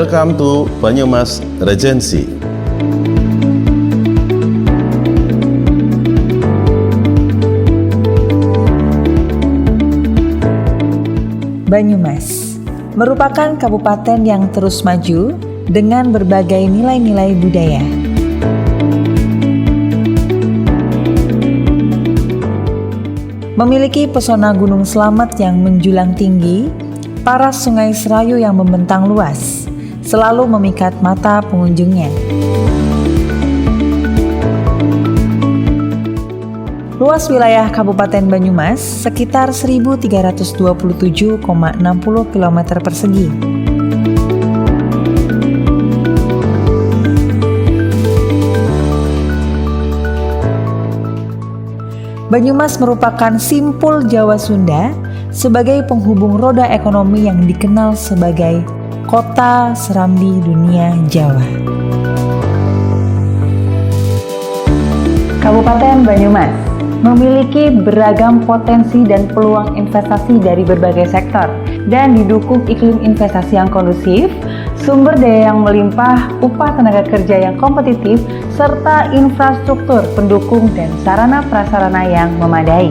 Welcome to Banyumas Regency. Banyumas merupakan kabupaten yang terus maju dengan berbagai nilai-nilai budaya. Memiliki pesona Gunung Slamet yang menjulang tinggi, paras Sungai Serayu yang membentang luas, selalu memikat mata pengunjungnya. Luas wilayah Kabupaten Banyumas sekitar 1.327,60 km persegi. Banyumas merupakan simpul Jawa Sunda sebagai penghubung roda ekonomi yang dikenal sebagai kota serambi dunia Jawa. Kabupaten Banyumas memiliki beragam potensi dan peluang investasi dari berbagai sektor dan didukung iklim investasi yang kondusif, sumber daya yang melimpah, upah tenaga kerja yang kompetitif, serta infrastruktur pendukung dan sarana prasarana yang memadai.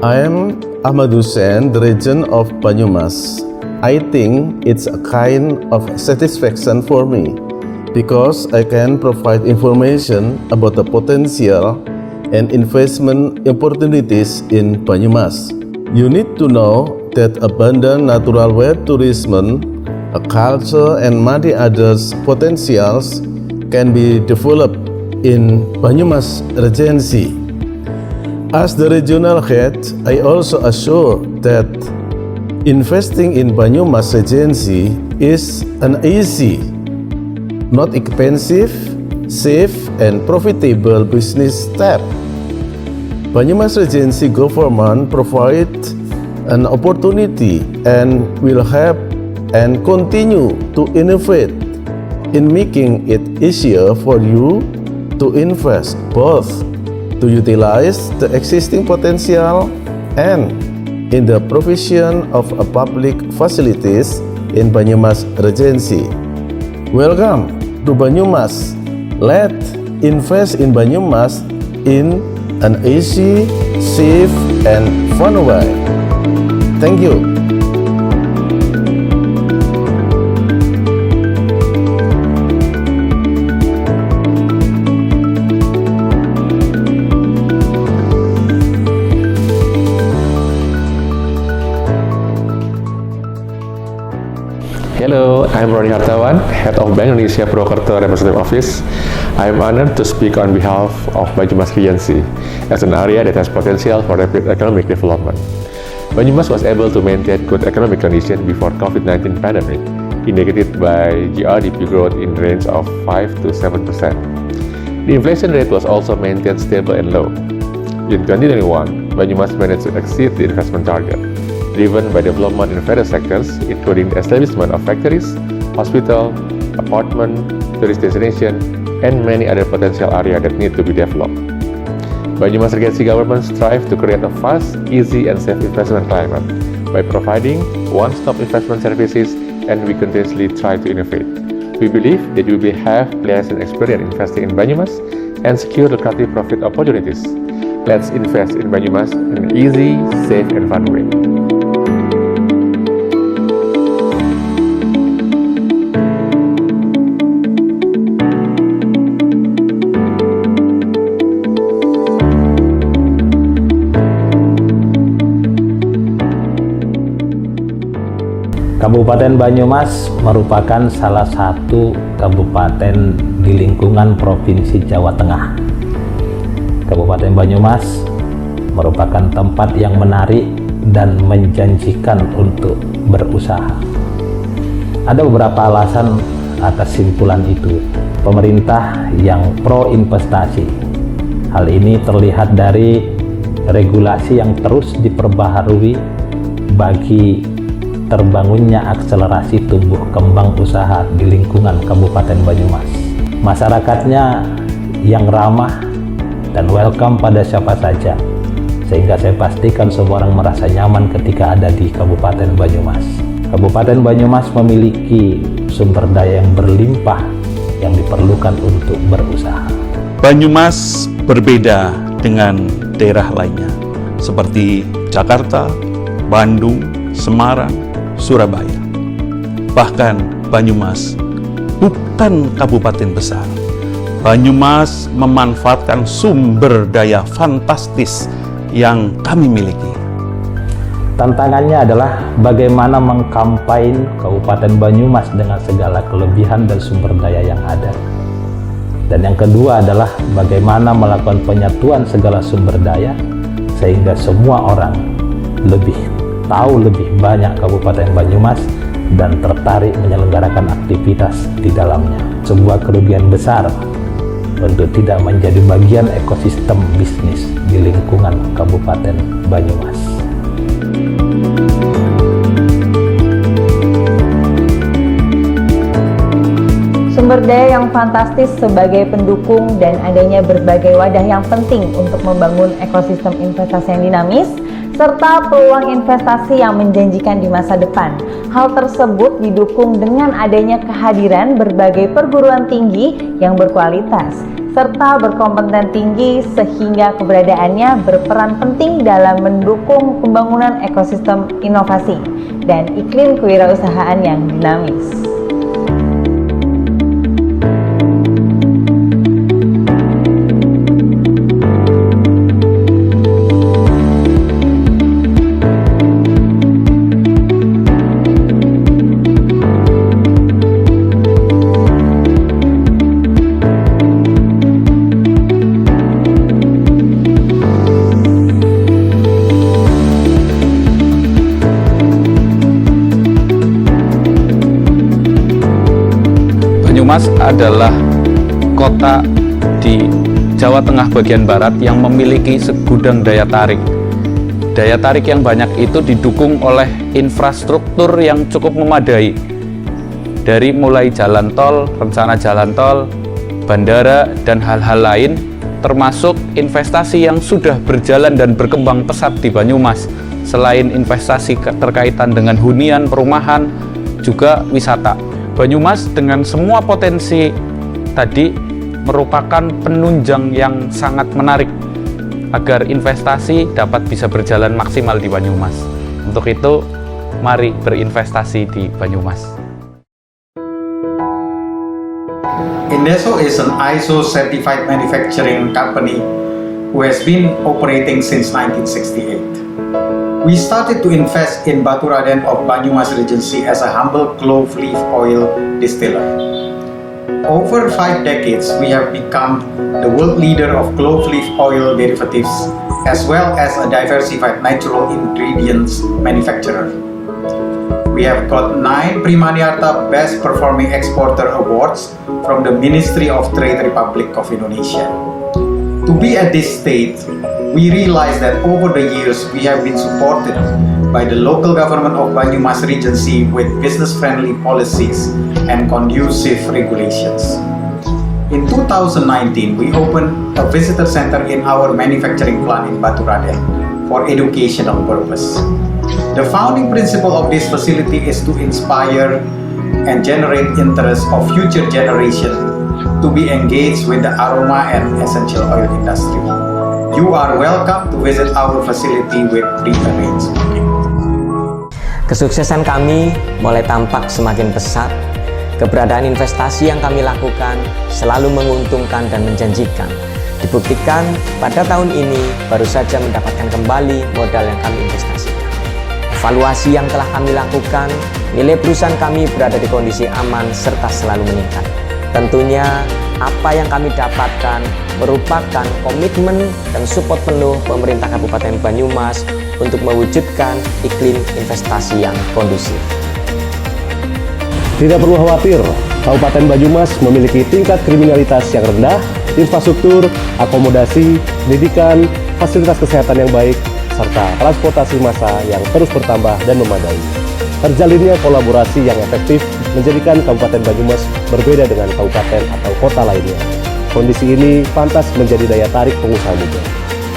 I am Ahmad Hussein, the region of Banyumas. I think it's a kind of satisfaction for me because I can provide information about the potential and investment opportunities in Banyumas. You need to know that abundant natural wealth tourism, a culture and many other potentials can be developed in Banyumas Regency. As the regional head, I also assure that investing in Banyumas Regency is an easy, not expensive, safe, and profitable business step. Banyumas Regency government provides an opportunity and will help and continue to innovate in making it easier for you to invest, both to utilize the existing potential and in the provision of public facilities in Banyumas Regency. Welcome to Banyumas. Let's invest in Banyumas in an easy, safe, and fun way. Thank you. Hello, I'm Roni Hartawan, Head of Bank Indonesia Purwokerto Representative Office. I am honored to speak on behalf of Banyumas Regency as an area that has potential for rapid economic development. Banyumas was able to maintain good economic conditions before COVID-19 pandemic, indicated by GRDP growth in the range of 5 to 7%. The inflation rate was also maintained stable and low. In 2021, Banyumas managed to exceed the investment target, driven by development in various sectors, including the establishment of factories, hospital, apartment, tourist destination, and many other potential areas that need to be developed. Banyumas Regency government strives to create a fast, easy, and safe investment climate by providing one-stop investment services, and we continuously try to innovate. We believe that we will have pleasant experience investing in Banyumas and secure lucrative profit opportunities. Let's invest in Banyumas in an easy, safe, and fun way. Kabupaten Banyumas merupakan salah satu kabupaten di lingkungan Provinsi Jawa Tengah. Kabupaten Banyumas merupakan tempat yang menarik dan menjanjikan untuk berusaha. Ada beberapa alasan atas simpulan itu. Pemerintah yang pro investasi. Hal ini terlihat dari regulasi yang terus diperbaharui bagi terbangunnya akselerasi tumbuh kembang usaha di lingkungan Kabupaten Banyumas. Masyarakatnya yang ramah dan welcome pada siapa saja, sehingga saya pastikan semua orang merasa nyaman ketika ada di Kabupaten Banyumas. Kabupaten Banyumas memiliki sumber daya yang berlimpah yang diperlukan untuk berusaha. Banyumas berbeda dengan daerah lainnya, seperti Jakarta, Bandung, Semarang, Surabaya. Bahkan Banyumas bukan kabupaten besar. Banyumas memanfaatkan sumber daya fantastis yang kami miliki. Tantangannya adalah bagaimana mengkampain Kabupaten Banyumas dengan segala kelebihan dan sumber daya yang ada. Dan yang kedua adalah bagaimana melakukan penyatuan segala sumber daya sehingga semua orang lebih tahu lebih banyak Kabupaten Banyumas dan tertarik menyelenggarakan aktivitas di dalamnya. Sebuah kerugian besar untuk tidak menjadi bagian ekosistem bisnis di lingkungan Kabupaten Banyumas. Sumber daya yang fantastis sebagai pendukung dan adanya berbagai wadah yang penting untuk membangun ekosistem investasi yang dinamis, serta peluang investasi yang menjanjikan di masa depan. Hal tersebut didukung dengan adanya kehadiran berbagai perguruan tinggi yang berkualitas, serta berkompeten tinggi sehingga keberadaannya berperan penting dalam mendukung pembangunan ekosistem inovasi dan iklim kewirausahaan yang dinamis. Banyumas adalah kota di Jawa Tengah bagian barat yang memiliki segudang daya tarik. Daya tarik yang banyak itu didukung oleh infrastruktur yang cukup memadai. Dari mulai jalan tol, rencana jalan tol, bandara, dan hal-hal lain, termasuk investasi yang sudah berjalan dan berkembang pesat di Banyumas. Selain investasi terkaitan dengan hunian, perumahan, juga wisata. Banyumas dengan semua potensi tadi merupakan penunjang yang sangat menarik agar investasi dapat bisa berjalan maksimal di Banyumas. Untuk itu, mari berinvestasi di Banyumas. Indeso is an ISO certified manufacturing company who has been operating since 1968. We started to invest in Baturaden of Banyumas Regency as a humble clove leaf oil distiller. Over 5 decades, we have become the world leader of clove leaf oil derivatives as well as a diversified natural ingredients manufacturer. We have got 9 Primaniarta Best Performing Exporter Awards from the Ministry of Trade Republic of Indonesia. To be at this stage, we realize that over the years we have been supported by the local government of Banyumas Regency with business-friendly policies and conducive regulations. In 2019, we opened a visitor center in our manufacturing plant in Baturaden for educational purpose. The founding principle of this facility is to inspire and generate interest of future generation to be engaged with the aroma and essential oil industry. You are welcome to visit our facility with pre-arranged booking. Kesuksesan kami mulai tampak semakin pesat. Keberadaan investasi yang kami lakukan selalu menguntungkan dan menjanjikan. Dibuktikan pada tahun ini baru saja mendapatkan kembali modal yang kami investasikan. Evaluasi yang telah kami lakukan, nilai perusahaan kami berada di kondisi aman serta selalu meningkat. Tentunya apa yang kami dapatkan merupakan komitmen dan support penuh pemerintah Kabupaten Banyumas untuk mewujudkan iklim investasi yang kondusif. Tidak perlu khawatir, Kabupaten Banyumas memiliki tingkat kriminalitas yang rendah, infrastruktur, akomodasi, pendidikan, fasilitas kesehatan yang baik, serta transportasi massa yang terus bertambah dan memadai. Terjalinnya kolaborasi yang efektif menjadikan Kabupaten Banyumas berbeda dengan kabupaten atau kota lainnya. Kondisi ini pantas menjadi daya tarik pengusaha muda.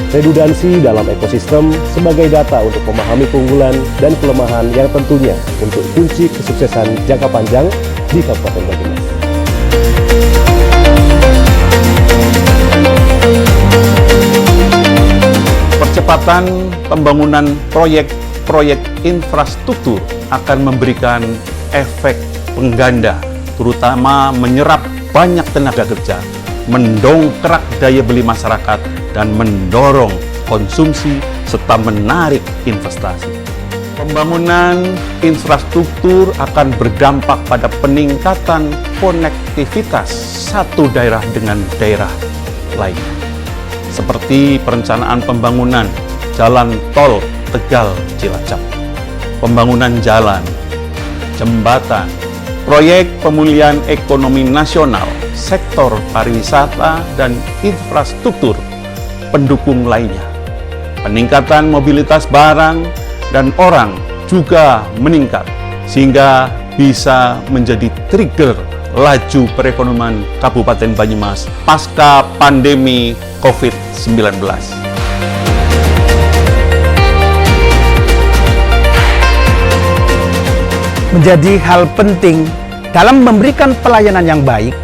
Redundansi dalam ekosistem sebagai data untuk memahami keunggulan dan kelemahan yang tentunya untuk kunci kesuksesan jangka panjang di Kabupaten Banyumas. Percepatan pembangunan proyek infrastruktur akan memberikan efek pengganda, terutama menyerap banyak tenaga kerja, mendongkrak daya beli masyarakat, dan mendorong konsumsi serta menarik investasi. Pembangunan infrastruktur akan berdampak pada peningkatan konektivitas satu daerah dengan daerah lain, seperti perencanaan pembangunan jalan tol Tegal Cilacap, pembangunan jalan, jembatan, proyek pemulihan ekonomi nasional, sektor pariwisata dan infrastruktur pendukung lainnya. Peningkatan mobilitas barang dan orang juga meningkat sehingga bisa menjadi trigger laju perekonomian Kabupaten Banyumas pasca pandemi COVID-19. Menjadi hal penting dalam memberikan pelayanan yang baik,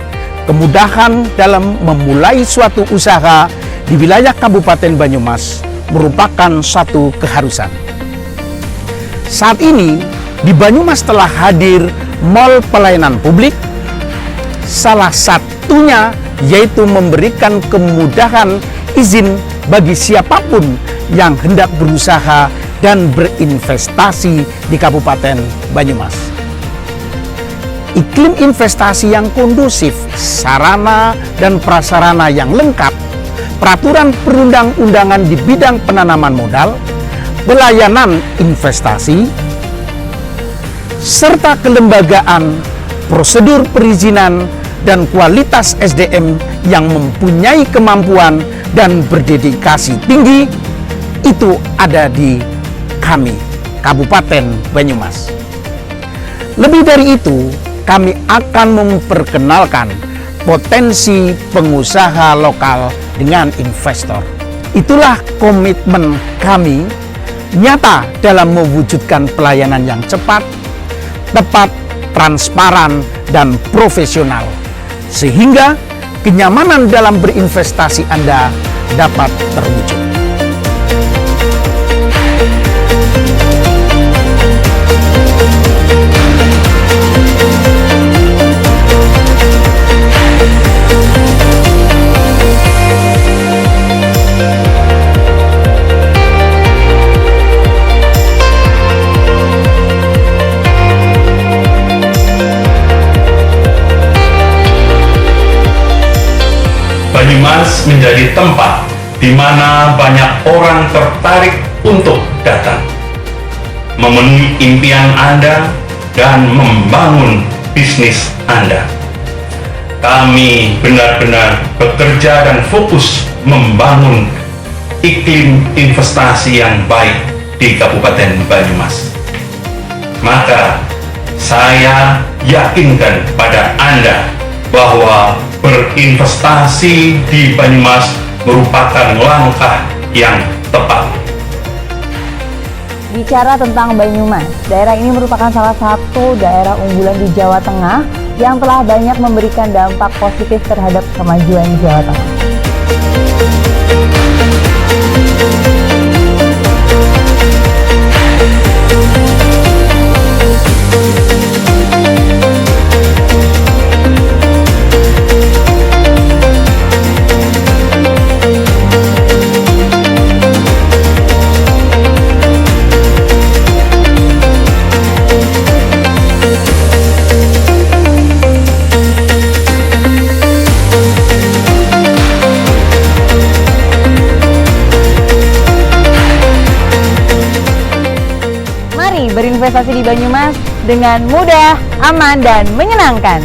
kemudahan dalam memulai suatu usaha di wilayah Kabupaten Banyumas merupakan suatu keharusan. Saat ini di Banyumas telah hadir mall pelayanan publik, salah satunya yaitu memberikan kemudahan izin bagi siapapun yang hendak berusaha dan berinvestasi di Kabupaten Banyumas. Iklim investasi yang kondusif, sarana dan prasarana yang lengkap, peraturan perundang-undangan di bidang penanaman modal, pelayanan investasi, serta kelembagaan, prosedur perizinan, dan kualitas SDM yang mempunyai kemampuan dan berdedikasi tinggi, itu ada di kami, Kabupaten Banyumas. Lebih dari itu, kami akan memperkenalkan potensi pengusaha lokal dengan investor. Itulah komitmen kami nyata dalam mewujudkan pelayanan yang cepat, tepat, transparan, dan profesional, sehingga kenyamanan dalam berinvestasi Anda dapat terwujud. Banyumas menjadi tempat di mana banyak orang tertarik untuk datang, memenuhi impian Anda, dan membangun bisnis Anda. Kami benar-benar bekerja dan fokus membangun iklim investasi yang baik di Kabupaten Banyumas. Maka saya yakinkan pada Anda bahwa berinvestasi di Banyumas merupakan langkah yang tepat. Bicara tentang Banyumas, daerah ini merupakan salah satu daerah unggulan di Jawa Tengah yang telah banyak memberikan dampak positif terhadap kemajuan Jawa Tengah. Berinvestasi di Banyumas dengan mudah, aman, dan menyenangkan.